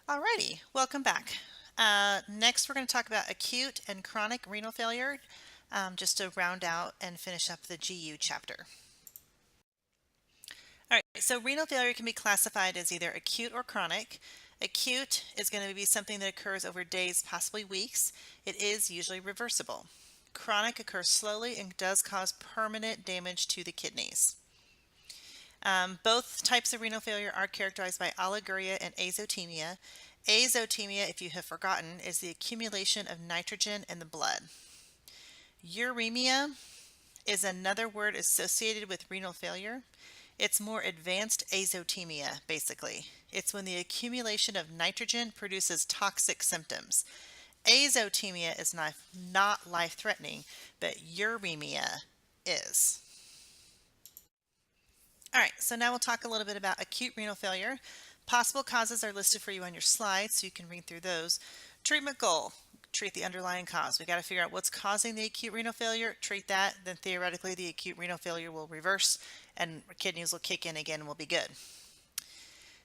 Alrighty, welcome back. Next, we're going to talk about acute and chronic renal failure, just to round out and finish up the GU chapter. All right, so renal failure can be classified as either acute or chronic. Acute is going to be something that occurs over days, possibly weeks. It is usually reversible. Chronic occurs slowly and does cause permanent damage to the kidneys. Both types of renal failure are characterized by oliguria and azotemia. Azotemia, if you have forgotten, is the accumulation of nitrogen in the blood. Uremia is another word associated with renal failure. It's more advanced azotemia, basically. It's when the accumulation of nitrogen produces toxic symptoms. Azotemia is not life-threatening, but uremia is. All right, so now we'll talk a little bit about acute renal failure. Possible causes are listed for you on your slide, so you can read through those. Treatment goal, treat the underlying cause. We got to figure out what's causing the acute renal failure, treat that, then theoretically the acute renal failure will reverse and kidneys will kick in again and will be good.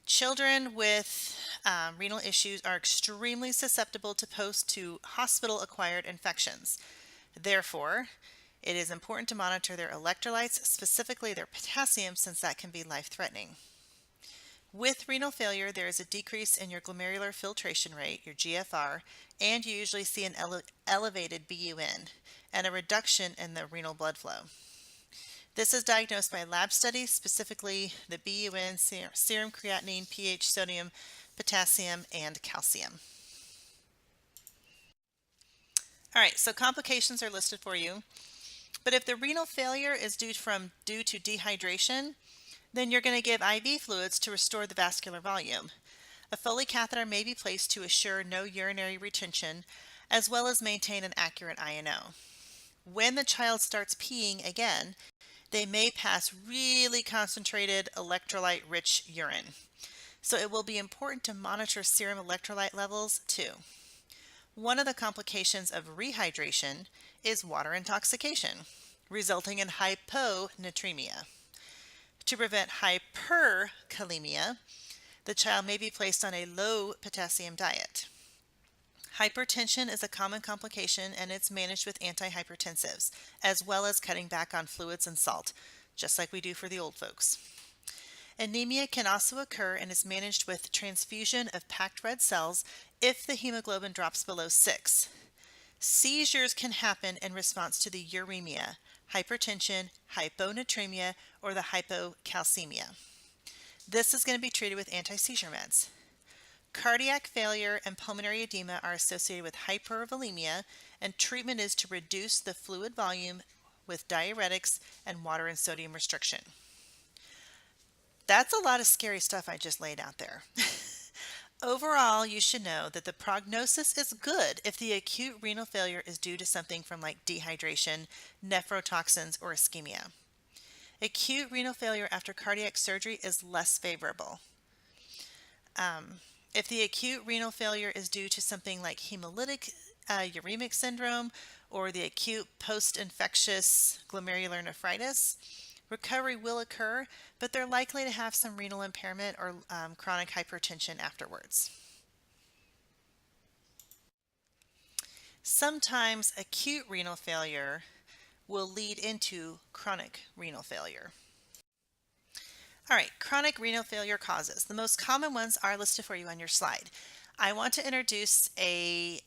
Children with renal issues are extremely susceptible to hospital-acquired infections. Therefore, it is important to monitor their electrolytes, specifically their potassium, since that can be life-threatening. With renal failure, there is a decrease in your glomerular filtration rate, your GFR, and you usually see an elevated BUN and a reduction in the renal blood flow. This is diagnosed by lab studies, specifically the BUN, serum creatinine, pH, sodium, potassium, and calcium. All right, so complications are listed for you. But if the renal failure is due to dehydration, then you're going to give IV fluids to restore the vascular volume. A Foley catheter may be placed to assure no urinary retention, as well as maintain an accurate INO. When the child starts peeing again, they may pass really concentrated electrolyte-rich urine. So it will be important to monitor serum electrolyte levels too. One of the complications of rehydration is water intoxication, resulting in hyponatremia. To prevent hyperkalemia, the child may be placed on a low potassium diet. Hypertension is a common complication and it's managed with antihypertensives, as well as cutting back on fluids and salt, just like we do for the old folks. Anemia can also occur and is managed with transfusion of packed red cells if the hemoglobin drops below 6. Seizures can happen in response to the uremia, hypertension, hyponatremia, or the hypocalcemia. This is going to be treated with anti-seizure meds. Cardiac failure and pulmonary edema are associated with hypervolemia, and treatment is to reduce the fluid volume with diuretics and water and sodium restriction. That's a lot of scary stuff I just laid out there. Overall, you should know that the prognosis is good if the acute renal failure is due to something from like dehydration, nephrotoxins, or ischemia. Acute renal failure after cardiac surgery is less favorable. If the acute renal failure is due to something like hemolytic uremic syndrome or the acute post-infectious glomerulonephritis, recovery will occur, but they're likely to have some renal impairment or chronic hypertension afterwards. Sometimes acute renal failure will lead into chronic renal failure. All right, chronic renal failure causes. The most common ones are listed for you on your slide. I want to introduce a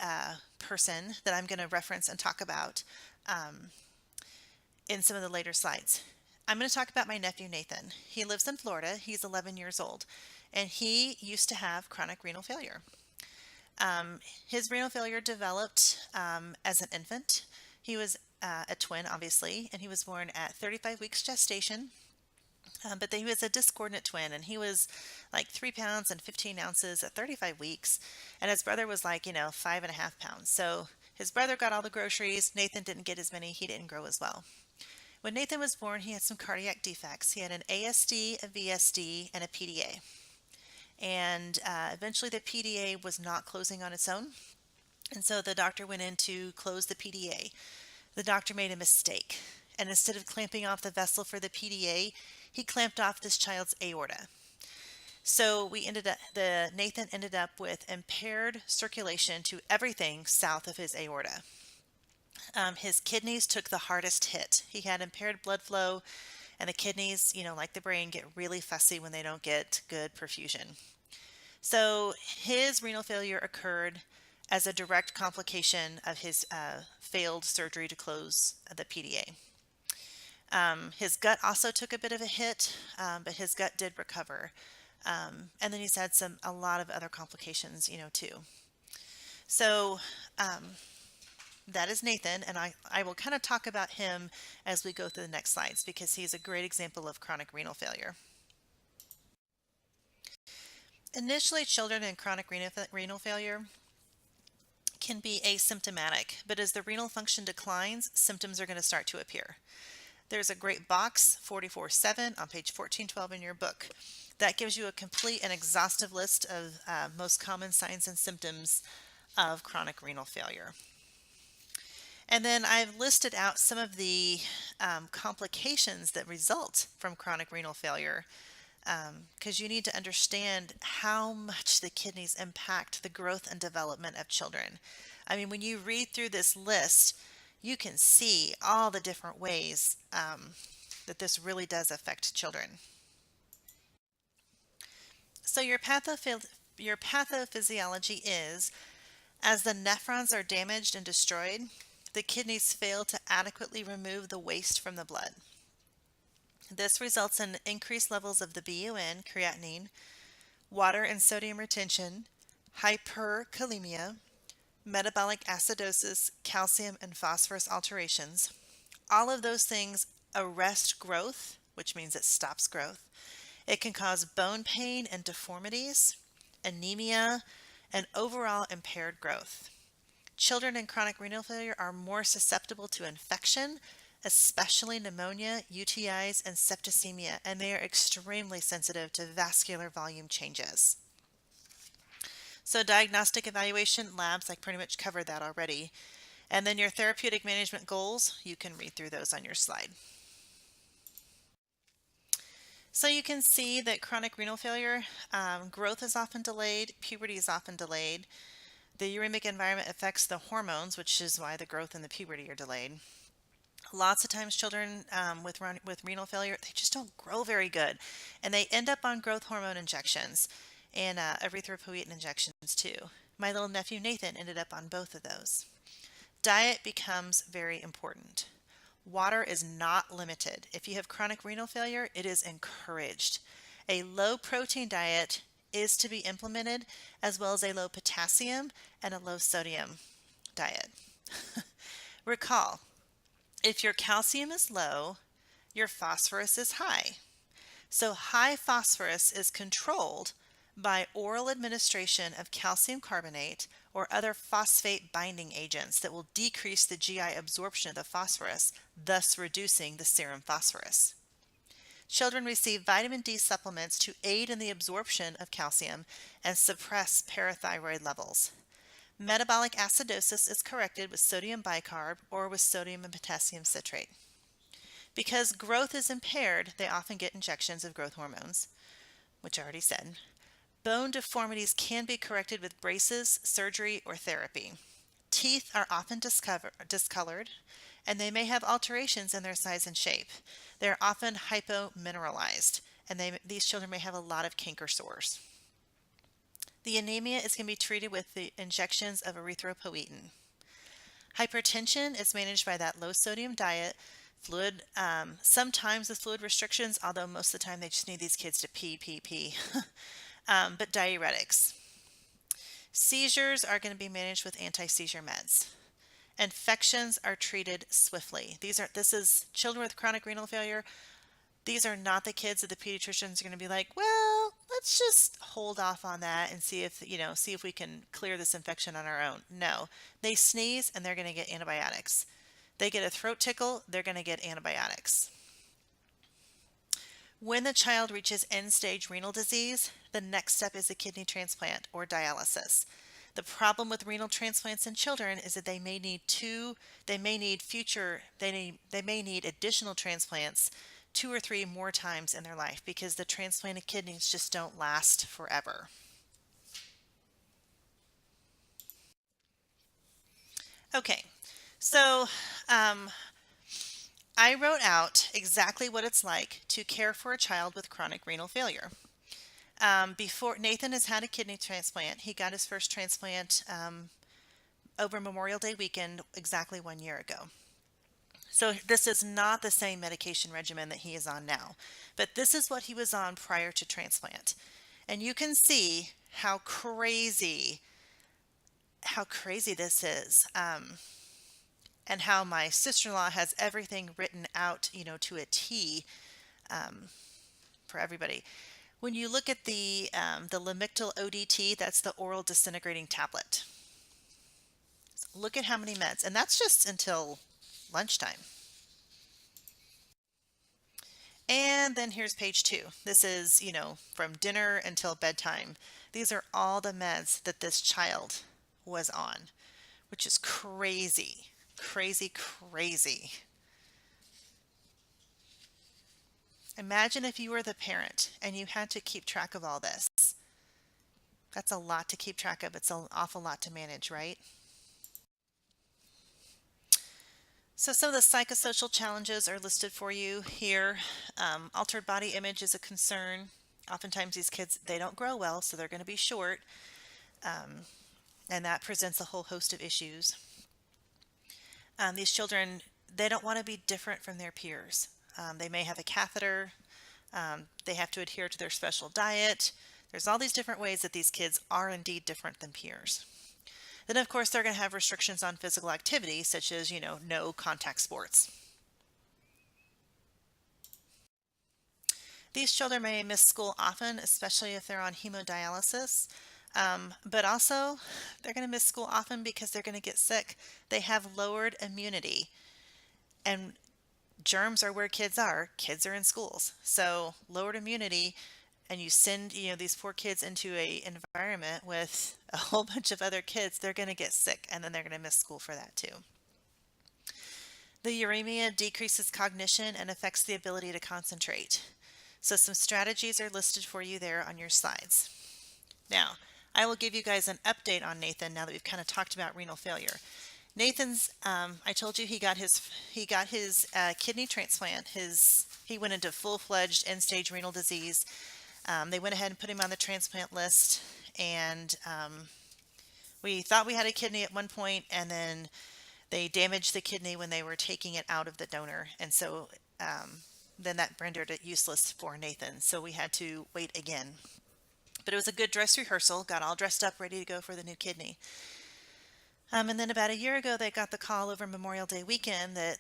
person that I'm going to reference and talk about in some of the later slides. I'm going to talk about my nephew Nathan. He lives in Florida. He's 11 years old, and he used to have chronic renal failure. His renal failure developed as an infant. He was a twin, obviously, and he was born at 35 weeks gestation. But he was a discordant twin, and he was like 3 pounds and 15 ounces at 35 weeks, and his brother was like, 5.5 pounds. So his brother got all the groceries. Nathan didn't get as many. He didn't grow as well. When Nathan was born, he had some cardiac defects. He had an ASD, a VSD, and a PDA. And eventually the PDA was not closing on its own, and so the doctor went in to close the PDA. The doctor made a mistake, and instead of clamping off the vessel for the PDA, he clamped off this child's aorta. So Nathan ended up with impaired circulation to everything south of his aorta. His kidneys took the hardest hit. He had impaired blood flow, and the kidneys, like the brain, get really fussy when they don't get good perfusion. So his renal failure occurred as a direct complication of his failed surgery to close the PDA. His gut also took a bit of a hit, but his gut did recover. And then he's had a lot of other complications, too. So that is Nathan, and I will kind of talk about him as we go through the next slides because he's a great example of chronic renal failure. Initially, children in chronic renal failure can be asymptomatic, but as the renal function declines, symptoms are going to start to appear. There's a great box, 44-7, on page 1412 in your book. That gives you a complete and exhaustive list of most common signs and symptoms of chronic renal failure. And then I've listed out some of the complications that result from chronic renal failure, because you need to understand how much the kidneys impact the growth and development of children. I mean, when you read through this list, you can see all the different ways that this really does affect children. So your pathophysiology is, as the nephrons are damaged and destroyed, the kidneys fail to adequately remove the waste from the blood. This results in increased levels of the BUN, creatinine, water and sodium retention, hyperkalemia, metabolic acidosis, calcium and phosphorus alterations. All of those things arrest growth, which means it stops growth. It can cause bone pain and deformities, anemia, and overall impaired growth. Children in chronic renal failure are more susceptible to infection, especially pneumonia, UTIs, and septicemia, and they are extremely sensitive to vascular volume changes. So diagnostic evaluation labs, I pretty much covered that already. And then your therapeutic management goals, you can read through those on your slide. So you can see that chronic renal failure, growth is often delayed, puberty is often delayed. The uremic environment affects the hormones, which is why the growth and the puberty are delayed. Lots of times children with renal failure, they just don't grow very good, and they end up on growth hormone injections and erythropoietin injections too. My little nephew Nathan ended up on both of those. Diet becomes very important. Water is not limited. If you have chronic renal failure, it is encouraged. A low protein diet is to be implemented, as well as a low potassium and a low sodium diet. Recall, if your calcium is low, your phosphorus is high. So high phosphorus is controlled by oral administration of calcium carbonate or other phosphate binding agents that will decrease the GI absorption of the phosphorus, thus reducing the serum phosphorus. Children receive vitamin D supplements to aid in the absorption of calcium and suppress parathyroid levels. Metabolic acidosis is corrected with sodium bicarb or with sodium and potassium citrate. Because growth is impaired, they often get injections of growth hormones, which I already said. Bone deformities can be corrected with braces, surgery, or therapy. Teeth are often discolored, and they may have alterations in their size and shape. They're often hypomineralized, and these children may have a lot of canker sores. The anemia is going to be treated with the injections of erythropoietin. Hypertension is managed by that low sodium diet, fluid, sometimes with fluid restrictions, although most of the time they just need these kids to pee. But diuretics. Seizures are going to be managed with anti-seizure meds. Infections are treated swiftly. This is children with chronic renal failure. These are not the kids that the pediatricians are going to be like, well, let's just hold off on that and see if we can clear this infection on our own. No, they sneeze and they're going to get antibiotics. They get a throat tickle, they're going to get antibiotics. When the child reaches end-stage renal disease, the next step is a kidney transplant or dialysis. The problem with renal transplants in children is that they may need additional transplants 2 or 3 more times in their life because the transplanted kidneys just don't last forever. Okay, so I wrote out exactly what it's like to care for a child with chronic renal failure. Before Nathan has had a kidney transplant, he got his first transplant over Memorial Day weekend exactly 1 year ago. So this is not the same medication regimen that he is on now, but this is what he was on prior to transplant. And you can see how crazy this is, and how my sister-in-law has everything written out, to a T, for everybody. When you look at the Lamictal ODT, that's the oral disintegrating tablet. Look at how many meds, and that's just until lunchtime. And then here's page 2. This is, from dinner until bedtime. These are all the meds that this child was on, which is crazy, crazy, crazy. Imagine if you were the parent and you had to keep track of all this. That's a lot to keep track of. It's an awful lot to manage, right? So some of the psychosocial challenges are listed for you here. Altered body image is a concern. Oftentimes these kids, they don't grow well, so they're going to be short. And that presents a whole host of issues. These children, they don't want to be different from their peers. They may have a catheter. They have to adhere to their special diet. There's all these different ways that these kids are indeed different than peers. Then, of course, they're going to have restrictions on physical activity, such as, no contact sports. These children may miss school often, especially if they're on hemodialysis. But also, they're going to miss school often because they're going to get sick. They have lowered immunity. And germs are where kids are. Kids are in schools. So lowered immunity, and you send, these poor kids into a environment with a whole bunch of other kids, they're going to get sick, and then they're going to miss school for that too. The uremia decreases cognition and affects the ability to concentrate. So some strategies are listed for you there on your slides. Now, I will give you guys an update on Nathan now that we've kind of talked about renal failure. Nathan's, I told you he got his kidney transplant. He went into full-fledged end-stage renal disease. They went ahead and put him on the transplant list, and we thought we had a kidney at one point, and then they damaged the kidney when they were taking it out of the donor, and so then that rendered it useless for Nathan, so we had to wait again. But it was a good dress rehearsal, got all dressed up, ready to go for the new kidney. And then about a year ago, they got the call over Memorial Day weekend that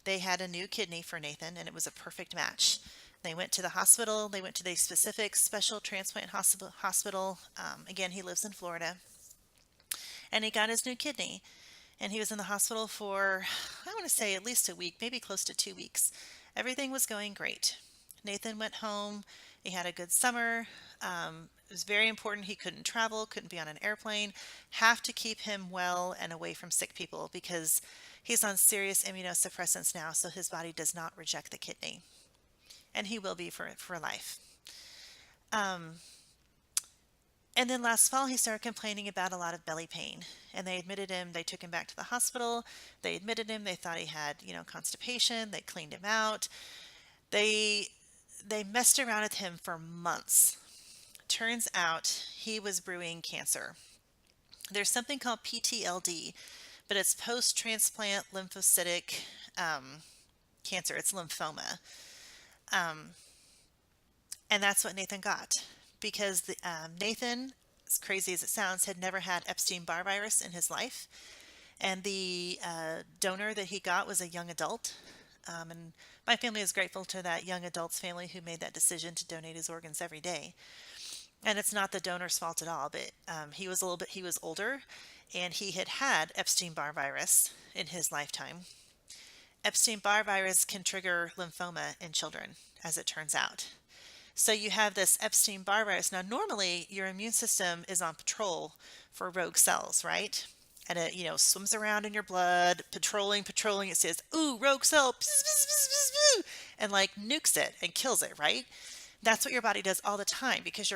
they had a new kidney for Nathan, and it was a perfect match. They went to the hospital. They went to the specific special transplant hospital. Again, he lives in Florida. And he got his new kidney. And he was in the hospital for, I want to say, at least a week, maybe close to 2 weeks. Everything was going great. Nathan went home. He had a good summer. It was very important. He couldn't travel, couldn't be on an airplane. Have to keep him well and away from sick people because he's on serious immunosuppressants now, so his body does not reject the kidney. And he will be for life. And then last fall, he started complaining about a lot of belly pain. And they admitted him. They took him back to the hospital. They admitted him. They thought he had, constipation. They cleaned him out. They messed around with him for months. Turns out he was brewing cancer. There's something called PTLD, but it's post-transplant lymphocytic cancer. It's lymphoma. And that's what Nathan got because Nathan, as crazy as it sounds, had never had Epstein-Barr virus in his life. And the donor that he got was a young adult. And my family is grateful to that young adult's family who made that decision to donate his organs every day. And it's not the donor's fault at all, but he was older, and he had Epstein-Barr virus in his lifetime. Epstein-Barr virus can trigger lymphoma in children, as it turns out. So you have this Epstein-Barr virus. Now, normally your immune system is on patrol for rogue cells, right? And it, swims around in your blood, patrolling. It says, "Ooh, rogue cell," pss, pss, pss, pss, pss. and like nukes it and kills it, right? That's what your body does all the time because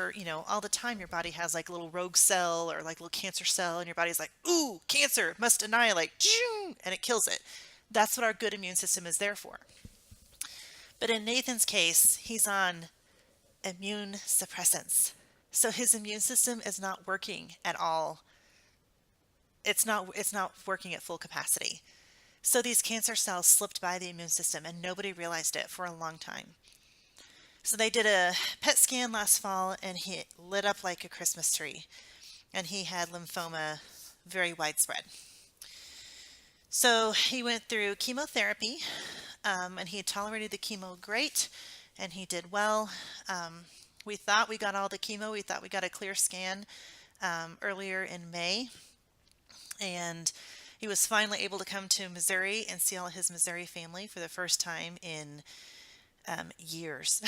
all the time your body has like a little rogue cell or like a little cancer cell, and your body's like, ooh, cancer, must annihilate, and it kills it. That's what our good immune system is there for. But in Nathan's case, he's on immune suppressants. So his immune system is not working at all. It's not working at full capacity. So these cancer cells slipped by the immune system and nobody realized it for a long time. So they did a PET scan last fall and he lit up like a Christmas tree, and he had lymphoma very widespread. So he went through chemotherapy, and he tolerated the chemo great, and he did well. We thought we got all the chemo. We thought we got a clear scan earlier in May, and he was finally able to come to Missouri and see all his Missouri family for the first time in years.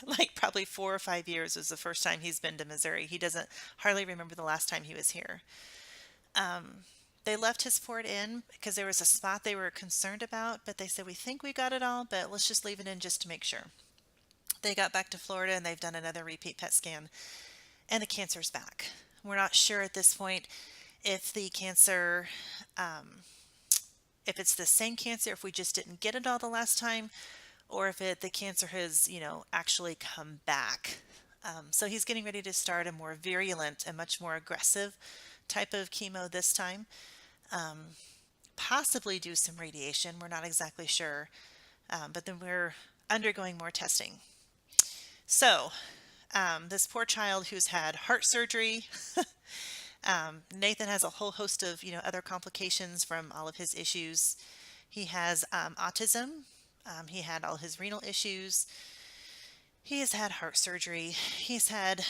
Like probably 4 or 5 years was the first time he's been to Missouri. He doesn't hardly remember the last time he was here. They left his port in because there was a spot they were concerned about, but they said, we think we got it all, but let's just leave it in just to make sure. They got back to Florida and they've done another repeat PET scan, and the cancer's back. We're not sure at this point if the cancer, if it's the same cancer, if we just didn't get it all the last time, or if the cancer has, actually come back. So he's getting ready to start a more virulent and much more aggressive type of chemo this time. Possibly do some radiation. We're not exactly sure. But then we're undergoing more testing. So this poor child who's had heart surgery, Nathan has a whole host of, other complications from all of his issues. He has autism. He had all his renal issues. He has had heart surgery. He's had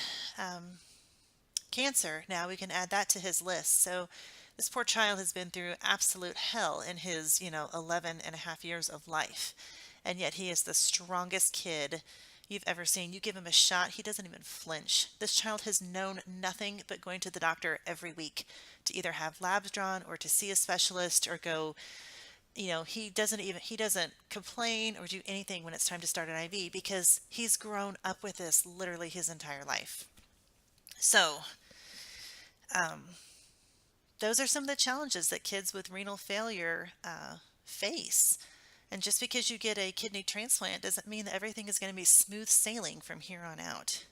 cancer. Now we can add that to his list. So this poor child has been through absolute hell in his, 11 and a half years of life. And yet he is the strongest kid you've ever seen. You give him a shot, he doesn't even flinch. This child has known nothing but going to the doctor every week to either have labs drawn or to see a specialist or go, he doesn't complain or do anything when it's time to start an IV because he's grown up with this literally his entire life. So, those are some of the challenges that kids with renal failure face. And just because you get a kidney transplant doesn't mean that everything is going to be smooth sailing from here on out.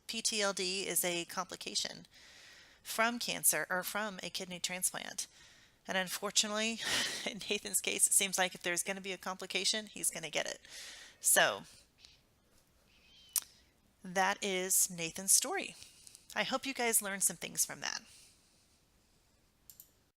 PTLD is a complication from cancer or from a kidney transplant. And unfortunately, in Nathan's case, it seems like if there's going to be a complication, he's going to get it. So that is Nathan's story. I hope you guys learned some things from that.